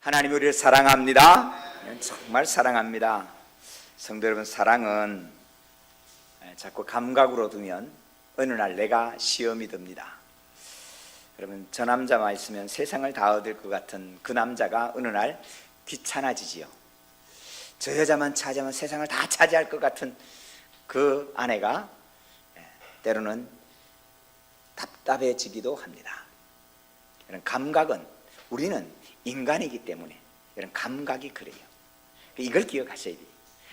하나님이 우리를 사랑합니다. 정말 사랑합니다. 성도 여러분, 사랑은 자꾸 감각으로 두면 어느 날 내가 시험이 듭니다. 여러분, 저 남자만 있으면 세상을 다 얻을 것 같은 그 남자가 어느 날 귀찮아지지요. 저 여자만 차지하면 세상을 다 차지할 것 같은 그 아내가 때로는 답답해지기도 합니다. 이런 감각은, 우리는 인간이기 때문에 이런 감각이 그래요. 이걸 기억하셔야 돼요.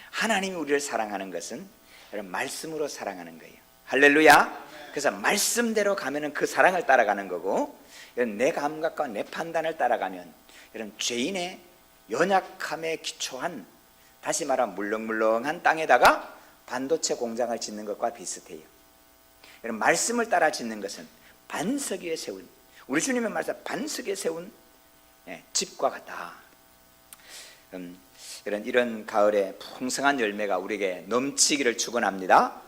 하나님이 우리를 사랑하는 것은 이런 말씀으로 사랑하는 거예요. 할렐루야. 그래서 말씀대로 가면은 그 사랑을 따라가는 거고, 이런 내 감각과 내 판단을 따라가면 이런 죄인의 연약함에 기초한, 다시 말하면 물렁물렁한 땅에다가 반도체 공장을 짓는 것과 비슷해요. 이런 말씀을 따라 짓는 것은 반석 위에 세운, 우리 주님의 말씀 반석 위에 세운 집과 같다. 이런 가을에 풍성한 열매가 우리에게 넘치기를 축원합니다.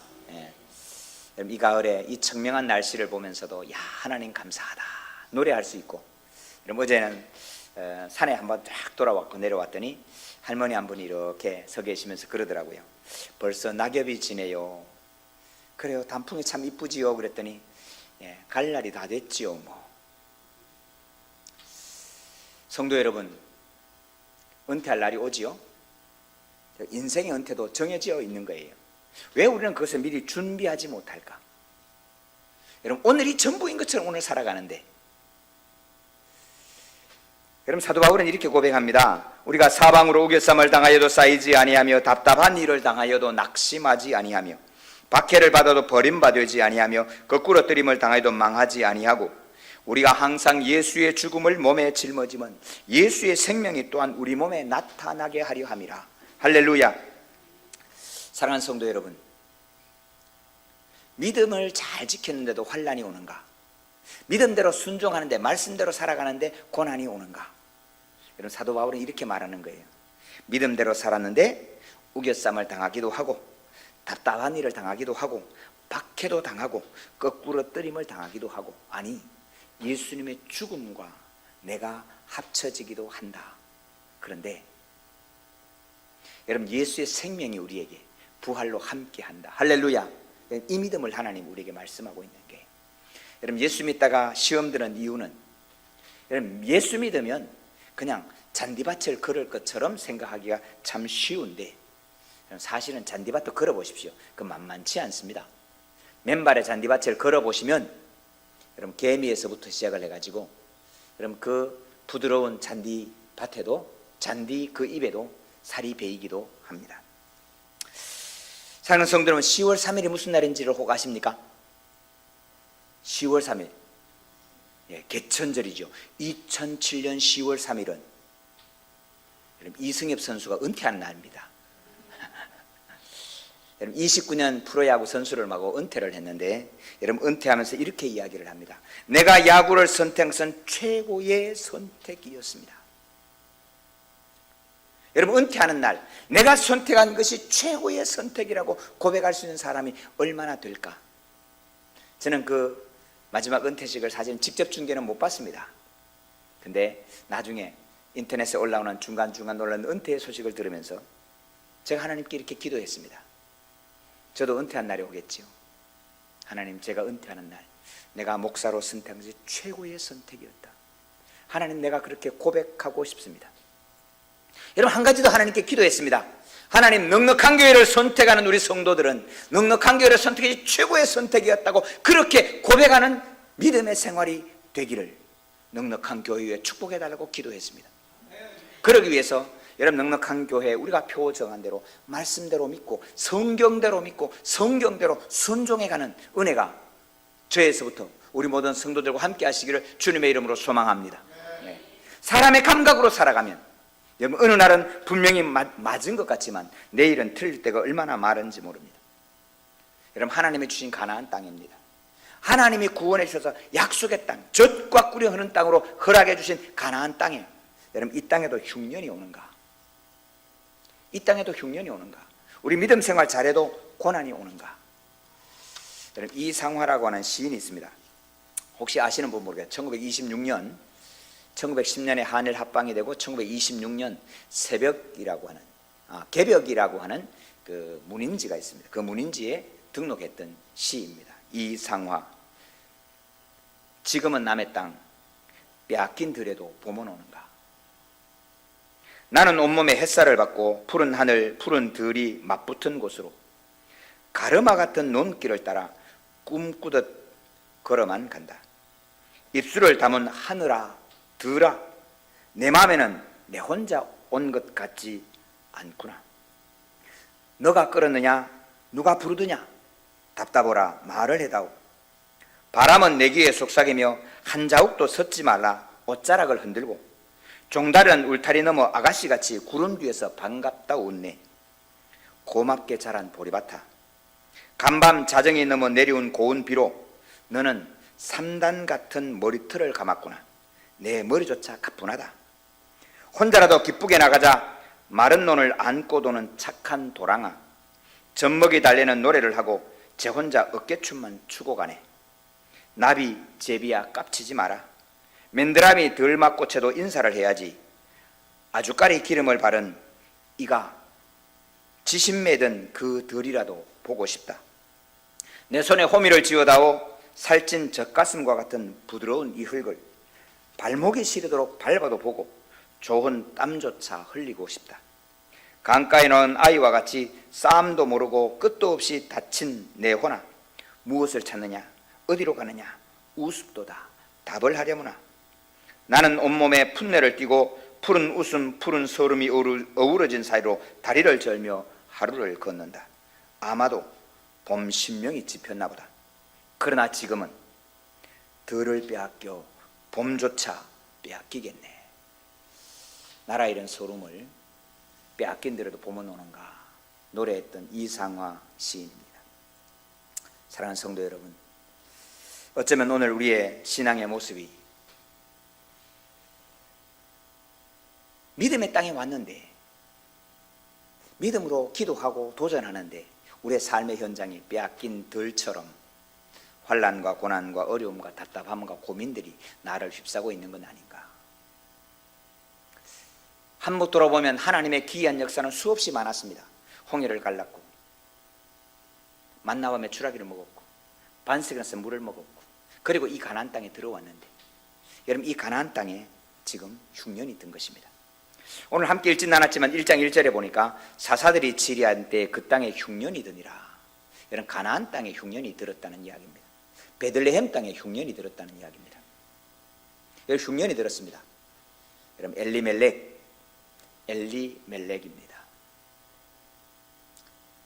이 가을에 이 청명한 날씨를 보면서도 야, 하나님 감사하다 노래할 수 있고, 어제는 산에 한번 쫙 돌아왔고 내려왔더니 할머니 한 분이 이렇게 서 계시면서 그러더라고요. 벌써 낙엽이 지네요. 그래요, 단풍이 참 이쁘지요. 그랬더니 갈 날이 다 됐지요. 성도 여러분, 은퇴할 날이 오지요. 인생의 은퇴도 정해져 있는 거예요. 왜 우리는 그것을 미리 준비하지 못할까? 여러분, 오늘이 전부인 것처럼 오늘 살아가는데, 여러분, 사도 바울은 이렇게 고백합니다. 우리가 사방으로 우겨쌈을 당하여도 쌓이지 아니하며 답답한 일을 당하여도 낙심하지 아니하며 박해를 받아도 버림받지 아니하며 거꾸로 뜨림을 당하여도 망하지 아니하고, 우리가 항상 예수의 죽음을 몸에 짊어지면 예수의 생명이 또한 우리 몸에 나타나게 하려 함이라. 할렐루야. 사랑하는 성도 여러분, 믿음을 잘 지켰는데도 환난이 오는가? 믿음대로 순종하는데, 말씀대로 살아가는데 고난이 오는가? 여러분, 사도 바울은 이렇게 말하는 거예요. 믿음대로 살았는데 우겨쌈을 당하기도 하고 답답한 일을 당하기도 하고 박해도 당하고 거꾸로 뜨림을 당하기도 하고, 아니, 예수님의 죽음과 내가 합쳐지기도 한다. 그런데 여러분, 예수의 생명이 우리에게 부활로 함께한다. 할렐루야. 이 믿음을 하나님 우리에게 말씀하고 있는 게, 여러분, 예수 믿다가 시험 드는 이유는, 여러분, 예수 믿으면 그냥 잔디밭을 걸을 것처럼 생각하기가 참 쉬운데, 사실은 잔디밭도 걸어보십시오. 그 만만치 않습니다. 맨발에 잔디밭을 걸어보시면 여러분, 개미에서부터 시작을 해가지고 여러분, 그 부드러운 잔디밭에도, 잔디 그 잎에도 살이 베이기도 합니다. 사랑하는 성도 여러분, 10월 3일이 무슨 날인지를 혹 아십니까? 10월 3일 개천절이죠. 2007년 10월 3일은 여러분, 이승엽 선수가 은퇴하는 날입니다. 여러분, 29년 프로야구 선수를 하고 은퇴를 했는데, 여러분, 은퇴하면서 이렇게 이야기를 합니다. 내가 야구를 선택한 것은 최고의 선택이었습니다. 여러분, 은퇴하는 날 내가 선택한 것이 최고의 선택이라고 고백할 수 있는 사람이 얼마나 될까? 저는 그 마지막 은퇴식을 사실 직접 중계는 못 봤습니다. 근데 나중에 인터넷에 올라오는 중간중간 올라오는 은퇴의 소식을 들으면서 제가 하나님께 이렇게 기도했습니다. 저도 은퇴한 날이 오겠지요. 하나님, 제가 은퇴하는 날 내가 목사로 선택한 것이 최고의 선택이었다. 하나님, 내가 그렇게 고백하고 싶습니다. 여러분, 한 가지 더 하나님께 기도했습니다. 하나님, 넉넉한 교회를 선택하는 우리 성도들은 넉넉한 교회를 선택이 최고의 선택이었다고 그렇게 고백하는 믿음의 생활이 되기를 넉넉한 교회에 축복해달라고 기도했습니다. 그러기 위해서 여러분, 넉넉한 교회 우리가 표 정한 대로 말씀대로 믿고 성경대로 믿고 성경대로 순종해가는 은혜가 저에서부터 우리 모든 성도들과 함께 하시기를 주님의 이름으로 소망합니다. 사람의 감각으로 살아가면 여러분, 어느 날은 분명히 맞은 것 같지만 내일은 틀릴 때가 얼마나 많은지 모릅니다. 여러분, 하나님이 주신 가나안 땅입니다. 하나님이 구원해 주셔서 약속의 땅, 젖과 꿀이 흐르는 땅으로 허락해 주신 가나안 땅에, 여러분, 이 땅에도 흉년이 오는가? 이 땅에도 흉년이 오는가? 우리 믿음 생활 잘해도 고난이 오는가? 여러분, 이상화라고 하는 시인이 있습니다. 혹시 아시는 분 모르겠어요. 1926년 1910년에 한일 합방이 되고 1926년 새벽이라고 하는 개벽이라고 하는 그 문인지가 있습니다. 그 문인지에 등록했던 시입니다. 이상화. 지금은 남의 땅 빼앗긴 들에도 봄은 오는가. 나는 온몸에 햇살을 받고 푸른 하늘 푸른 들이 맞붙은 곳으로 가르마 같은 논길을 따라 꿈꾸듯 걸어만 간다. 입술을 담은 하늘아 들아, 내 마음에는 내 혼자 온 것 같지 않구나. 너가 끌었느냐 누가 부르느냐 답답하라 말을 해다오. 바람은 내 귀에 속삭이며 한 자욱도 섰지 말라 옷자락을 흔들고 종다른 울타리 너머 아가씨같이 구름 뒤에서 반갑다 웃네. 고맙게 자란 보리밭아, 간밤 자정이 넘어 내려온 고운 비로 너는 3단 같은 머리털을 감았구나. 내 머리조차 가뿐하다. 혼자라도 기쁘게 나가자. 마른 논을 안고 도는 착한 도랑아, 젖먹이 달래는 노래를 하고 제 혼자 어깨춤만 추고 가네. 나비 제비야 깝치지 마라. 맨드라미 덜 맞고 채도 인사를 해야지. 아주까리 기름을 바른 이가 지신매든 그 덜이라도 보고 싶다. 내 손에 호미를 쥐어다오. 살찐 젖가슴과 같은 부드러운 이 흙을 발목이 시리도록 밟아도 보고 좋은 땀조차 흘리고 싶다. 강가에 놓은 아이와 같이 싸움도 모르고 끝도 없이 다친 내 혼아, 무엇을 찾느냐 어디로 가느냐 우습도다 답을 하려무나. 나는 온몸에 풋내를 띠고 푸른 웃음 푸른 소름이 어우러진 사이로 다리를 절며 하루를 걷는다. 아마도 봄 신명이 짚였나 보다. 그러나 지금은 들을 빼앗겨 봄조차 빼앗기겠네. 나라 잃은 소름을 빼앗긴 대로도 봄은 오는가 노래했던 이상화 시인입니다. 사랑하는 성도 여러분, 어쩌면 오늘 우리의 신앙의 모습이 믿음의 땅에 왔는데, 믿음으로 기도하고 도전하는데 우리의 삶의 현장이 빼앗긴 들처럼 환난과 고난과 어려움과 답답함과 고민들이 나를 휩싸고 있는 건 아닌가. 한번 돌아보면 하나님의 기이한 역사는 수없이 많았습니다. 홍해를 갈랐고 만나와 메추라기를 먹었고 반석에서 물을 먹었고 그리고 이 가나안 땅에 들어왔는데, 여러분 이 가나안 땅에 지금 흉년이 든 것입니다. 오늘 함께 읽진 않았지만 1장 1절에 보니까 사사들이 치리한 때 그 땅에 흉년이 드니라. 여러분 가나안 땅에 흉년이 들었다는 이야기입니다. 베들레헴 땅에 흉년이 들었다는 이야기입니다. 여기 흉년이 들었습니다. 여러분 엘리멜렉입니다.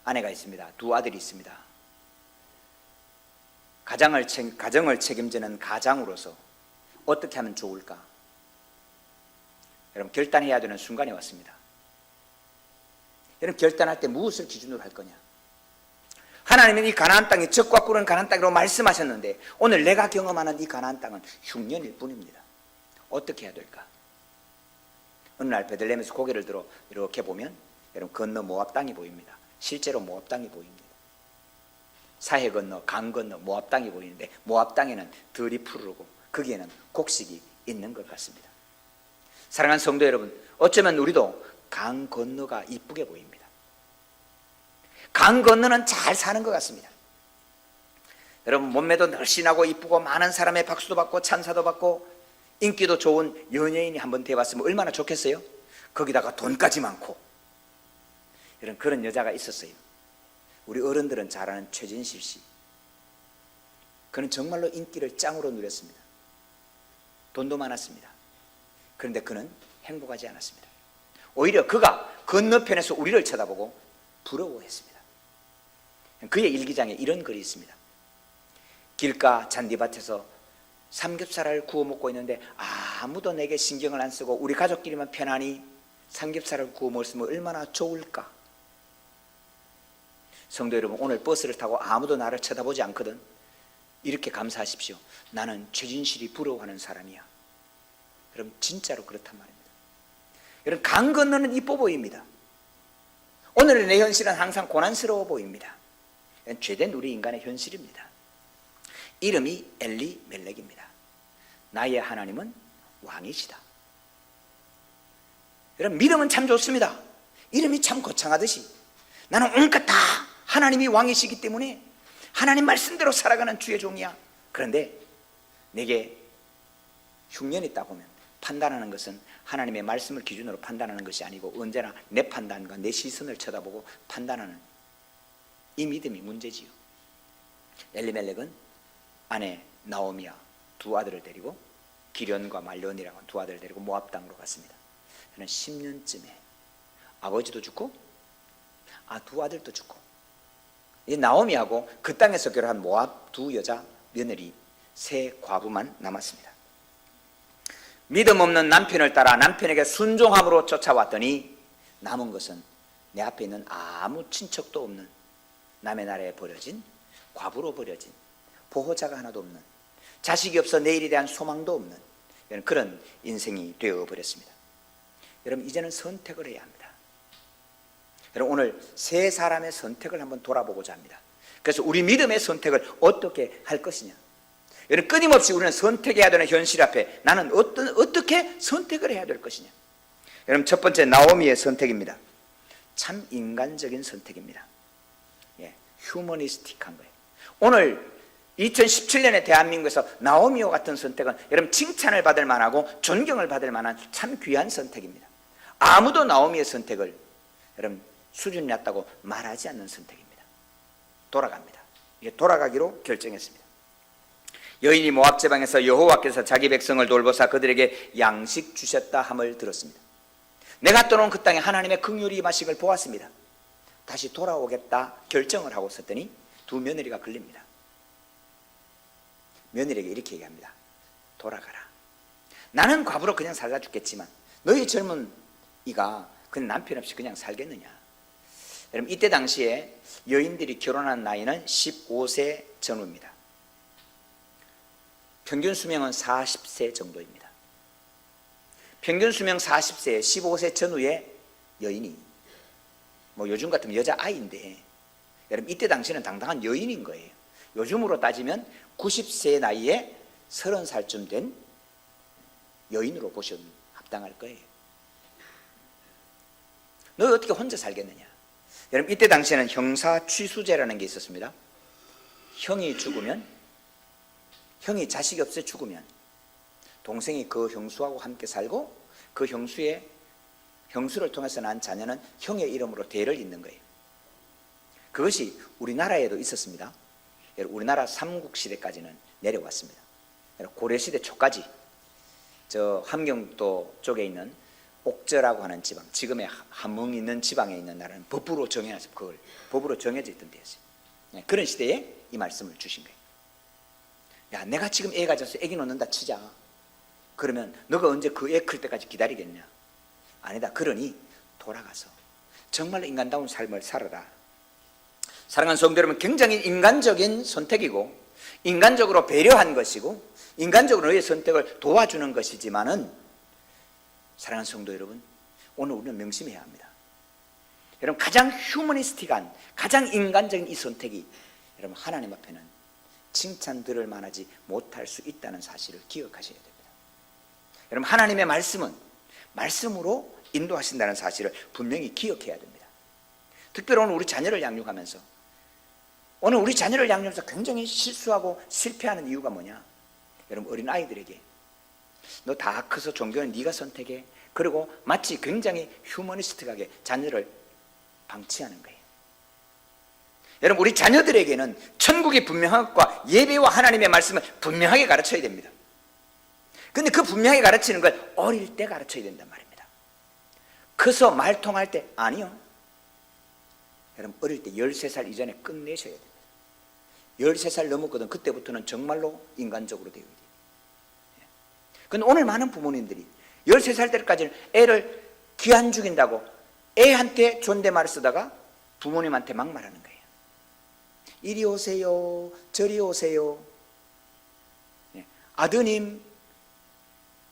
아내가 있습니다. 두 아들이 있습니다. 가정을 책임지는 가장으로서 어떻게 하면 좋을까? 여러분 결단해야 되는 순간이 왔습니다. 여러분 결단할 때 무엇을 기준으로 할 거냐? 하나님은 이 가나안 땅이 적과 꿀은 가나안 땅이라고 말씀하셨는데 오늘 내가 경험하는 이 가나안 땅은 흉년일 뿐입니다. 어떻게 해야 될까? 어느 날 베들레헴에서 고개를 들어 이렇게 보면 여러분 건너 모압 땅이 보입니다. 실제로 모압 땅이 보입니다. 사해 건너 강 건너 모압 땅이 보이는데 모압 땅에는 들이 푸르고 거기에는 곡식이 있는 것 같습니다. 사랑하는 성도 여러분, 어쩌면 우리도 강 건너가 이쁘게 보입니다. 강 건너는 잘 사는 것 같습니다. 여러분 몸매도 날씬하고 이쁘고 많은 사람의 박수도 받고 찬사도 받고 인기도 좋은 연예인이 한번 되어봤으면 얼마나 좋겠어요? 거기다가 돈까지 많고. 이런 그런 여자가 있었어요. 우리 어른들은 잘 아는 최진실 씨. 그는 정말로 인기를 짱으로 누렸습니다. 돈도 많았습니다. 그런데 그는 행복하지 않았습니다. 오히려 그가 건너편에서 우리를 쳐다보고 부러워했습니다. 그의 일기장에 이런 글이 있습니다. 길가 잔디밭에서 삼겹살을 구워 먹고 있는데 아무도 내게 신경을 안 쓰고 우리 가족끼리만 편안히 삼겹살을 구워 먹으면 얼마나 좋을까? 성도 여러분, 오늘 버스를 타고 아무도 나를 쳐다보지 않거든. 이렇게 감사하십시오. 나는 최진실이 부러워하는 사람이야. 여러분 진짜로 그렇단 말입니다. 여러분 강 건너는 이뻐 보입니다. 오늘의 내 현실은 항상 고난스러워 보입니다. 죄된 우리 인간의 현실입니다. 이름이 엘리멜렉입니다. 나의 하나님은 왕이시다. 여러분, 믿음은 참 좋습니다. 이름이 참 거창하듯이 나는 온갖 다 하나님이 왕이시기 때문에 하나님 말씀대로 살아가는 주의 종이야. 그런데 내게 흉년이 있다고 하면 판단하는 것은 하나님의 말씀을 기준으로 판단하는 것이 아니고 언제나 내 판단과 내 시선을 쳐다보고 판단하는 이 믿음이 문제지요. 엘리멜렉은 아내 나오미와 두 아들을 데리고 기련과 말론이라고 두 아들을 데리고 모압 땅으로 갔습니다. 그는 10년쯤에 아버지도 죽고 두 아들도 죽고 이 나오미하고 그 땅에서 결혼한 모압 두 여자 며느리 세 과부만 남았습니다. 믿음 없는 남편을 따라 남편에게 순종함으로 쫓아왔더니 남은 것은 내 앞에 있는 아무 친척도 없는 남의 나라에 버려진 과부로 버려진 보호자가 하나도 없는 자식이 없어 내일에 대한 소망도 없는 그런 인생이 되어버렸습니다. 여러분, 이제는 선택을 해야 합니다. 여러분, 오늘 세 사람의 선택을 한번 돌아보고자 합니다. 그래서 우리 믿음의 선택을 어떻게 할 것이냐. 여러분, 끊임없이 우리는 선택해야 되는 현실 앞에 나는 어떻게 선택을 해야 될 것이냐. 여러분, 첫 번째 나오미의 선택입니다. 참 인간적인 선택입니다. 휴머니스틱한 거예요. 오늘 2017년의 대한민국에서 나오미와 같은 선택은 여러분 칭찬을 받을 만하고 존경을 받을 만한 참 귀한 선택입니다. 아무도 나오미의 선택을 여러분 수준이 낮다고 말하지 않는 선택입니다. 돌아갑니다. 돌아가기로 결정했습니다. 여인이 모압 지방에서 여호와께서 자기 백성을 돌보사 그들에게 양식 주셨다 함을 들었습니다. 내가 떠놓은 그 땅에 하나님의 긍휼이 임하심을 보았습니다. 다시 돌아오겠다 결정을 하고 있었더니 두 며느리가 걸립니다. 며느리에게 이렇게 얘기합니다. 돌아가라. 나는 과부로 그냥 살다 죽겠지만 너희 젊은 이가 그냥 남편 없이 그냥 살겠느냐. 여러분, 이때 당시에 여인들이 결혼한 나이는 15세 전후입니다. 평균 수명은 40세 정도입니다. 평균 수명 40세에 15세 전후의 여인이 요즘 같으면 여자아이인데 여러분 이때 당시는 당당한 여인인 거예요. 요즘으로 따지면 90세 나이에 30살쯤 된 여인으로 보시면 합당할 거예요. 너 어떻게 혼자 살겠느냐. 여러분 이때 당시에는 형사 취수제라는 게 있었습니다. 형이 죽으면, 형이 자식이 없어 죽으면 동생이 그 형수하고 함께 살고 그 형수를 통해서 난 자녀는 형의 이름으로 대를 잇는 거예요. 그것이 우리나라에도 있었습니다. 우리나라 삼국시대까지는 내려왔습니다. 고려시대 초까지 저 함경도 쪽에 있는 옥저라고 하는 지방, 지금의 함흥 있는 지방에 있는 나라는 법으로 정해서 그걸 법으로 정해져 있던 데였어요. 그런 시대에 이 말씀을 주신 거예요. 야, 내가 지금 애 가져서 애기 놓는다 치자. 그러면 너가 언제 그 애 클 때까지 기다리겠냐? 아니다. 그러니 돌아가서 정말로 인간다운 삶을 살아라. 사랑하는 성도 여러분, 굉장히 인간적인 선택이고 인간적으로 배려한 것이고 인간적으로 너의 선택을 도와주는 것이지만은 사랑하는 성도 여러분, 오늘 우리는 명심해야 합니다. 여러분, 가장 휴머니스틱한 가장 인간적인 이 선택이 여러분 하나님 앞에는 칭찬 들을 만하지 못할 수 있다는 사실을 기억하셔야 됩니다. 여러분, 하나님의 말씀은 말씀으로 인도하신다는 사실을 분명히 기억해야 됩니다. 특별히 오늘 우리 자녀를 양육하면서 오늘 우리 자녀를 양육하면서 굉장히 실수하고 실패하는 이유가 뭐냐? 여러분, 어린 아이들에게 너 다 커서 종교는 네가 선택해. 그리고 마치 굉장히 휴머니스틱하게 자녀를 방치하는 거예요. 여러분, 우리 자녀들에게는 천국이 분명한 것과 예배와 하나님의 말씀을 분명하게 가르쳐야 됩니다. 근데 그 분명하게 가르치는 걸 어릴 때 가르쳐야 된단 말입니다. 커서 말 통할 때 아니요. 여러분, 어릴 때 13살 이전에 끝내셔야 됩니다. 13살 넘었거든. 그때부터는 정말로 인간적으로 되어야 돼요. 근데 오늘 많은 부모님들이 13살 때까지는 애를 귀안 죽인다고 애한테 존댓말을 쓰다가 부모님한테 막말하는 거예요. 이리 오세요, 저리 오세요, 아드님,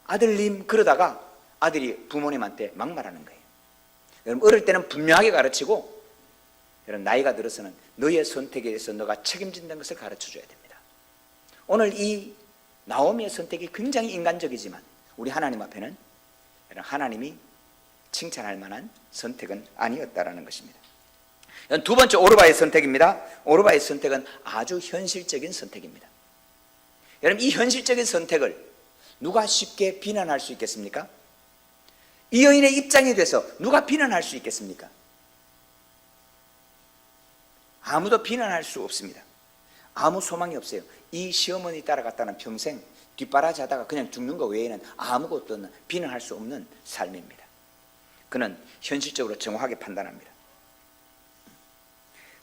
아들님, 그러다가 아들이 부모님한테 막말하는 거예요. 여러분, 어릴 때는 분명하게 가르치고 여러분 나이가 들어서는 너의 선택에 대해서 너가 책임진다는 것을 가르쳐줘야 됩니다. 오늘 이 나오미의 선택이 굉장히 인간적이지만 우리 하나님 앞에는 하나님이 칭찬할 만한 선택은 아니었다라는 것입니다. 두 번째 오르바의 선택입니다. 오르바의 선택은 아주 현실적인 선택입니다. 여러분, 이 현실적인 선택을 누가 쉽게 비난할 수 있겠습니까? 이 여인의 입장이 돼서 누가 비난할 수 있겠습니까? 아무도 비난할 수 없습니다. 아무 소망이 없어요. 이 시어머니 따라갔다는 평생 뒷바라지 하다가 그냥 죽는 것 외에는 아무것도 비난할 수 없는 삶입니다. 그는 현실적으로 정확하게 판단합니다.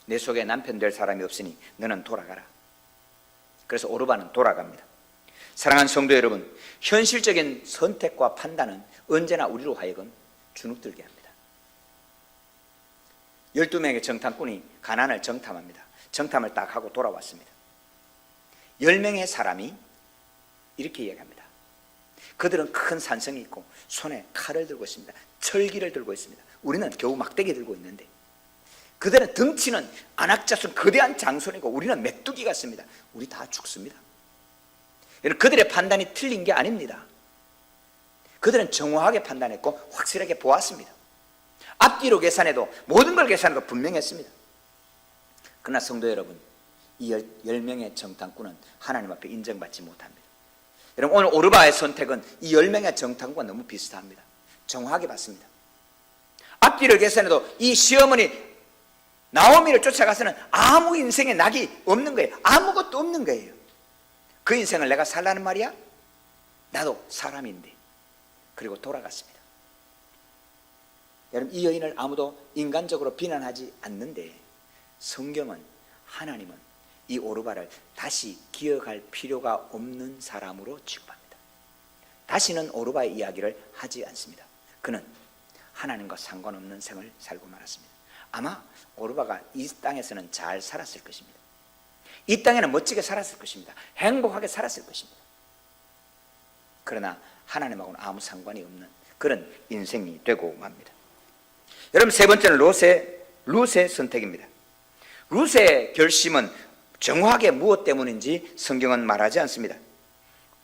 내 속에 남편 될 사람이 없으니 너는 돌아가라. 그래서 오르바는 돌아갑니다. 사랑하는 성도 여러분, 현실적인 선택과 판단은 언제나 우리로 하여금 주눅들게 합니다. 12명의 정탐꾼이 가나안을 정탐합니다. 정탐을 딱 하고 돌아왔습니다. 10명의 사람이 이렇게 이야기합니다. 그들은 큰 산성이 있고 손에 칼을 들고 있습니다. 철기를 들고 있습니다. 우리는 겨우 막대기 들고 있는데 그들은 덩치는 안악자손 거대한 장손이고 우리는 메뚜기 같습니다. 우리 다 죽습니다. 그들의 판단이 틀린 게 아닙니다. 그들은 정확하게 판단했고 확실하게 보았습니다. 앞뒤로 계산해도 모든 걸 계산해도 분명했습니다. 그러나 성도 여러분, 이 10명의 정탐꾼은 하나님 앞에 인정받지 못합니다. 여러분, 오늘 오르바의 선택은 이 10명의 정탐꾼과 너무 비슷합니다. 정확하게 봤습니다. 앞뒤를 계산해도 이 시어머니 나오미를 쫓아가서는 아무 인생에 낙이 없는 거예요. 아무것도 없는 거예요. 그 인생을 내가 살라는 말이야? 나도 사람인데. 그리고 돌아갔습니다. 여러분, 이 여인을 아무도 인간적으로 비난하지 않는데 성경은, 하나님은 이 오르바를 다시 기억할 필요가 없는 사람으로 취급합니다. 다시는 오르바의 이야기를 하지 않습니다. 그는 하나님과 상관없는 생을 살고 말았습니다. 아마 오르바가 이 땅에서는 잘 살았을 것입니다. 이 땅에는 멋지게 살았을 것입니다. 행복하게 살았을 것입니다. 그러나 하나님하고는 아무 상관이 없는 그런 인생이 되고 맙니다. 여러분, 세 번째는 룻의 선택입니다. 룻의 결심은 정확하게 무엇 때문인지 성경은 말하지 않습니다.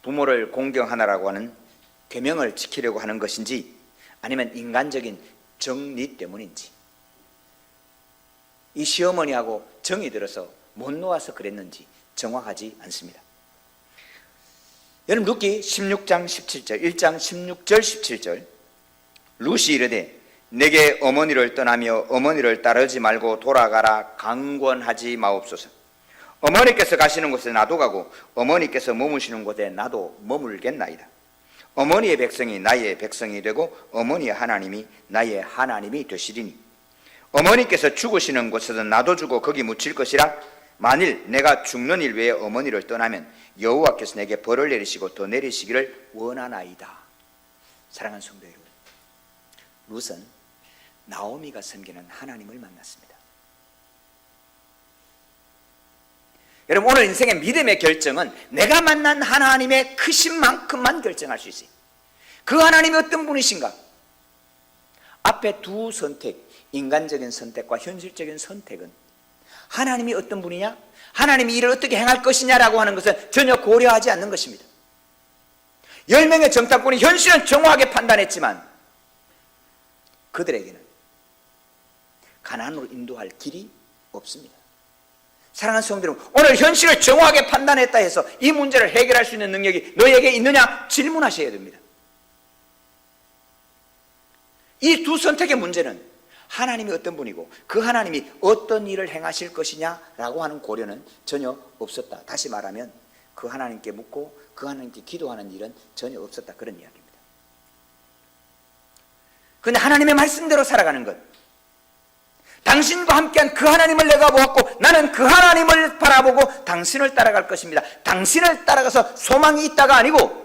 부모를 공경하라고 하는 계명을 지키려고 하는 것인지 아니면 인간적인 정리 때문인지, 이 시어머니하고 정이 들어서 못 놓아서 그랬는지 정확하지 않습니다. 여러분, 룻기 16장 17절, 1장 16절 17절, 룻이 이르되 내게 어머니를 떠나며 어머니를 따르지 말고 돌아가라 강권하지 마옵소서. 어머니께서 가시는 곳에 나도 가고 어머니께서 머무시는 곳에 나도 머물겠나이다. 어머니의 백성이 나의 백성이 되고 어머니의 하나님이 나의 하나님이 되시리니 어머니께서 죽으시는 곳에서 나도 죽어 거기 묻힐 것이라. 만일 내가 죽는 일 외에 어머니를 떠나면 여호와께서 내게 벌을 내리시고 더 내리시기를 원하나이다. 사랑하는 성도 여러분, 룻은 나오미가 섬기는 하나님을 만났습니다. 여러분, 오늘 인생의 믿음의 결정은 내가 만난 하나님의 크신만큼만 결정할 수 있어요. 그 하나님이 어떤 분이신가? 앞에 두 선택, 인간적인 선택과 현실적인 선택은 하나님이 어떤 분이냐, 하나님이 이를 어떻게 행할 것이냐라고 하는 것은 전혀 고려하지 않는 것입니다. 10명의 정탐꾼이 현실은 정확하게 판단했지만 그들에게는 가나안으로 인도할 길이 없습니다. 사랑하는 성도 여러분, 오늘 현실을 정확하게 판단했다 해서 이 문제를 해결할 수 있는 능력이 너에게 있느냐 질문하셔야 됩니다. 이 두 선택의 문제는 하나님이 어떤 분이고 그 하나님이 어떤 일을 행하실 것이냐라고 하는 고려는 전혀 없었다. 다시 말하면 그 하나님께 묻고 그 하나님께 기도하는 일은 전혀 없었다, 그런 이야기입니다. 그런데 하나님의 말씀대로 살아가는 것, 당신과 함께한 그 하나님을 내가 보았고 나는 그 하나님을 바라보고 당신을 따라갈 것입니다. 당신을 따라가서 소망이 있다가 아니고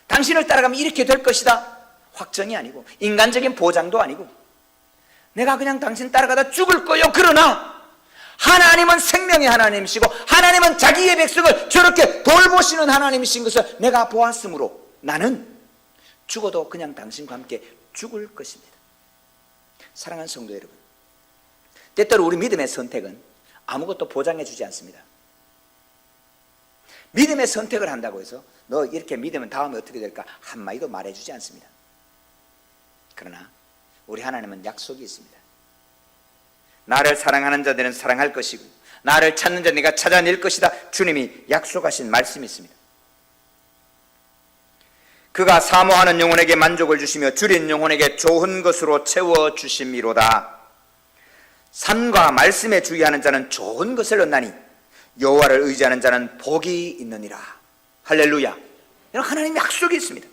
당신을 따라가면 이렇게 될 것이다 확정이 아니고 인간적인 보장도 아니고 내가 그냥 당신 따라가다 죽을 거요. 그러나 하나님은 생명의 하나님이시고 하나님은 자기의 백성을 저렇게 돌보시는 하나님이신 것을 내가 보았으므로 나는 죽어도 그냥 당신과 함께 죽을 것입니다. 사랑하는 성도 여러분, 때때로 우리 믿음의 선택은 아무것도 보장해 주지 않습니다. 믿음의 선택을 한다고 해서 너 이렇게 믿으면 다음에 어떻게 될까 한마디도 말해주지 않습니다. 그러나 우리 하나님은 약속이 있습니다. 나를 사랑하는 자들은 사랑할 것이고 나를 찾는 자 내가 찾아낼 것이다. 주님이 약속하신 말씀이 있습니다. 그가 사모하는 영혼에게 만족을 주시며 줄인 영혼에게 좋은 것으로 채워주심이로다. 산과 말씀에 주의하는 자는 좋은 것을 얻나니 여호와를 의지하는 자는 복이 있느니라. 할렐루야. 하나님의 약속이 있습니다.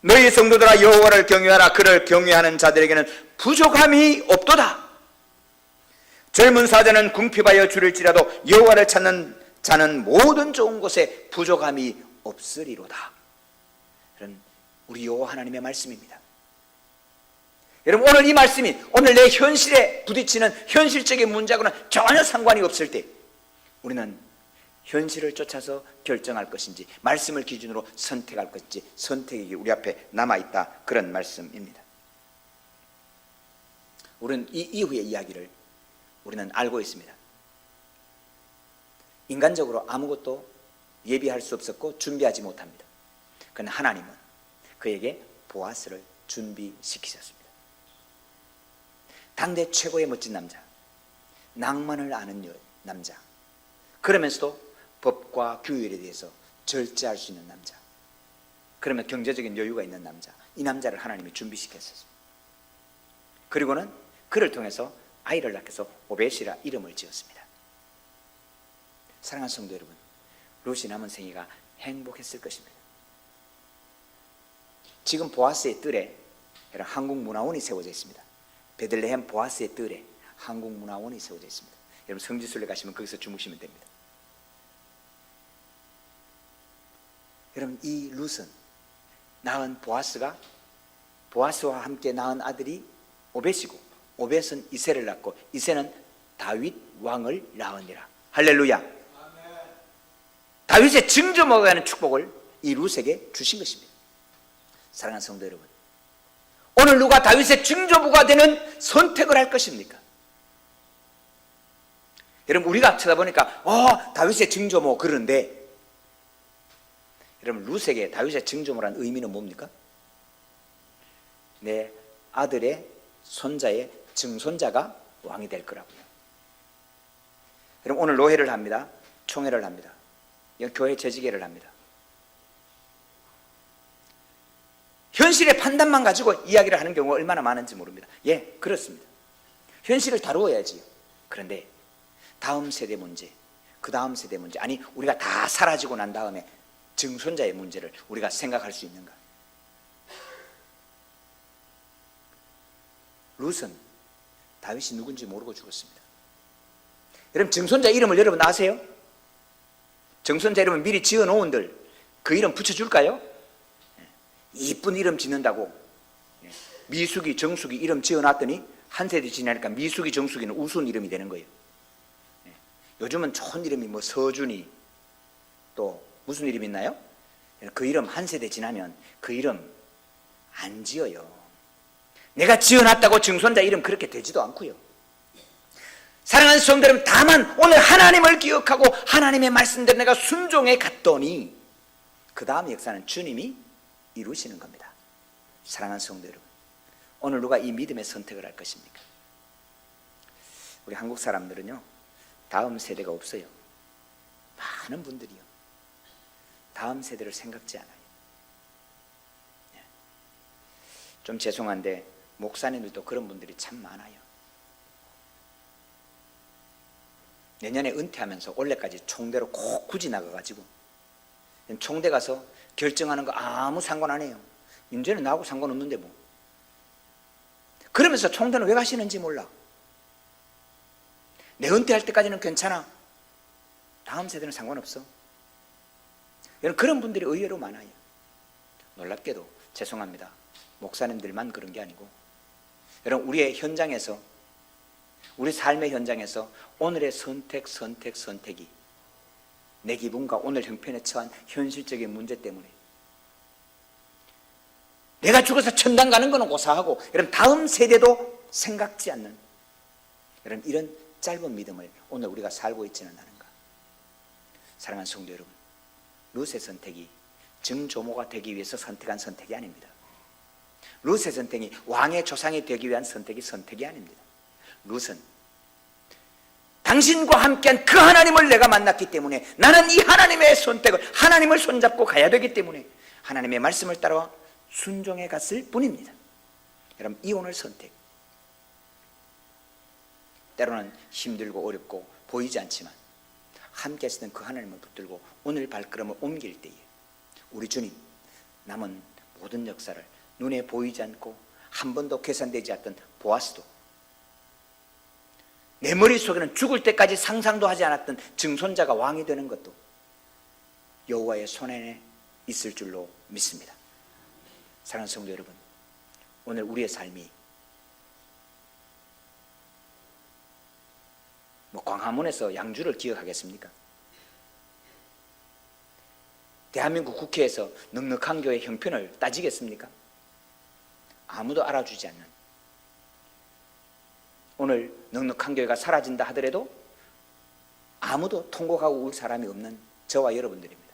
너희 성도들아 여호와를 경외하라. 그를 경외하는 자들에게는 부족함이 없도다. 젊은 사자는 궁핍하여 줄일지라도 여호와를 찾는 자는 모든 좋은 것에 부족함이 없으리로다. 이런 우리 여호와 하나님의 말씀입니다. 여러분, 오늘 이 말씀이 오늘 내 현실에 부딪히는 현실적인 문제하고는 전혀 상관이 없을 때 우리는 현실을 쫓아서 결정할 것인지 말씀을 기준으로 선택할 것인지 선택이 우리 앞에 남아있다, 그런 말씀입니다. 우리는 이 이후의 이야기를 우리는 알고 있습니다. 인간적으로 아무것도 예비할 수 없었고 준비하지 못합니다. 그러나 하나님은 그에게 보아스를 준비시키셨습니다. 당대 최고의 멋진 남자, 낭만을 아는 남자, 그러면서도 법과 규율에 대해서 절제할 수 있는 남자, 그러면 경제적인 여유가 있는 남자, 이 남자를 하나님이 준비시켰었습니다. 그리고는 그를 통해서 아이를 낳게 해서 오벳이라 이름을 지었습니다. 사랑하는 성도 여러분, 룻이 남은 생애가 행복했을 것입니다. 지금 보아스의 뜰에 한국문화원이 세워져 있습니다. 베들레헴 보아스의 뜰에 한국문화원이 세워져 있습니다. 여러분 성지순례 가시면 거기서 주무시면 됩니다. 여러분, 이 룻은 낳은 보아스와 함께 낳은 아들이 오벳이고 오벳은 이새를 낳고 이새는 다윗 왕을 낳으니라. 할렐루야. 아멘. 다윗의 증조모가 하는 축복을 이 룻에게 주신 것입니다. 사랑하는 성도 여러분, 오늘 누가 다윗의 증조부가 되는 선택을 할 것입니까? 여러분, 우리가 쳐다보니까 다윗의 증조모 그러는데, 여러분 룻에게 다윗의 증조모라는 의미는 뭡니까? 내 아들의 손자의 증손자가 왕이 될 거라고요. 여러분, 오늘 노회를 합니다. 총회를 합니다. 교회 재직회를 합니다. 현실의 판단만 가지고 이야기를 하는 경우가 얼마나 많은지 모릅니다. 예, 그렇습니다. 현실을 다루어야지요. 그런데 다음 세대 문제, 그 다음 세대 문제, 아니 우리가 다 사라지고 난 다음에 증손자의 문제를 우리가 생각할 수 있는가? 룻은 다윗이 누군지 모르고 죽었습니다. 여러분, 증손자 이름을 여러분 아세요? 증손자 이름을 미리 지어놓은들 그 이름 붙여줄까요? 이쁜 이름 짓는다고 미숙이, 정숙이 이름 지어놨더니 한 세대 지나니까 미숙이, 정숙이는 우스운 이름이 되는 거예요. 요즘은 좋은 이름이 뭐 서준이, 또 무슨 이름 있나요? 그 이름 한 세대 지나면 그 이름 안 지어요. 내가 지어놨다고 증손자 이름 그렇게 되지도 않고요. 사랑하는 성도 여러분, 다만 오늘 하나님을 기억하고 하나님의 말씀대로 내가 순종해 갔더니 그 다음 역사는 주님이 이루시는 겁니다. 사랑하는 성도 여러분, 오늘 누가 이 믿음의 선택을 할 것입니까? 우리 한국 사람들은요, 다음 세대가 없어요. 많은 분들이요, 다음 세대를 생각지 않아요. 좀 죄송한데 목사님들도 그런 분들이 참 많아요. 내년에 은퇴하면서 올해까지 총대로 꼭 굳이 나가가지고 총대 가서 결정하는 거 아무 상관 안 해요. 이제는 나하고 상관없는데 뭐. 그러면서 총대는 왜 가시는지 몰라. 내 은퇴할 때까지는 괜찮아, 다음 세대는 상관없어. 여러분, 그런 분들이 의외로 많아요. 놀랍게도 죄송합니다, 목사님들만 그런 게 아니고 여러분, 우리의 현장에서, 우리 삶의 현장에서 오늘의 선택이 내 기분과 오늘 형편에 처한 현실적인 문제 때문에 내가 죽어서 천당 가는 거는 고사하고 여러분 다음 세대도 생각지 않는 여러분 이런 짧은 믿음을 오늘 우리가 살고 있지는 않은가. 사랑하는 성도 여러분, 룻의 선택이 증조모가 되기 위해서 선택한 선택이 아닙니다. 룻의 선택이 왕의 조상이 되기 위한 선택이 아닙니다. 룻은 당신과 함께한 그 하나님을 내가 만났기 때문에 나는 이 하나님의 선택을, 하나님을 손잡고 가야 되기 때문에 하나님의 말씀을 따라 순종해 갔을 뿐입니다. 여러분, 이혼을 선택, 때로는 힘들고 어렵고 보이지 않지만 함께 했던 그 하나님을 붙들고 오늘 발걸음을 옮길 때에 우리 주님 남은 모든 역사를 눈에 보이지 않고 한 번도 계산되지 않던 보아스도, 내 머릿속에는 죽을 때까지 상상도 하지 않았던 증손자가 왕이 되는 것도 여호와의 손안에 있을 줄로 믿습니다. 사랑하는 성도 여러분, 오늘 우리의 삶이 광화문에서 양주를 기억하겠습니까? 대한민국 국회에서 넉넉한 교회 형편을 따지겠습니까? 아무도 알아주지 않는, 오늘 넉넉한 교회가 사라진다 하더라도 아무도 통곡하고 울 사람이 없는 저와 여러분들입니다.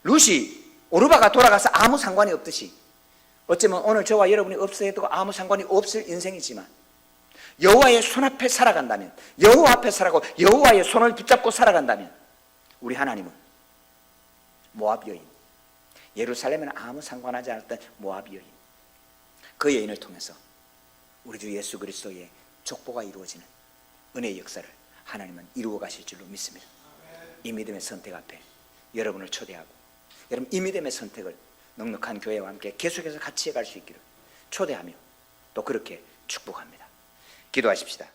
룻이 오르바가 돌아가서 아무 상관이 없듯이, 어쩌면 오늘 저와 여러분이 없어도 아무 상관이 없을 인생이지만 여호와의 손 앞에 살아간다면, 여호와 앞에 살아가고 여호와의 손을 붙잡고 살아간다면 우리 하나님은 모압 여인, 예루살렘에는 아무 상관하지 않았던 모압 여인, 그 여인을 통해서 우리 주 예수 그리스도의 족보가 이루어지는 은혜의 역사를 하나님은 이루어 가실 줄로 믿습니다. 이 믿음의 선택 앞에 여러분을 초대하고, 여러분 이 믿음의 선택을 넉넉한 교회와 함께 계속해서 같이 해갈 수 있기를 초대하며 또 그렇게 축복합니다. 기도하십시다.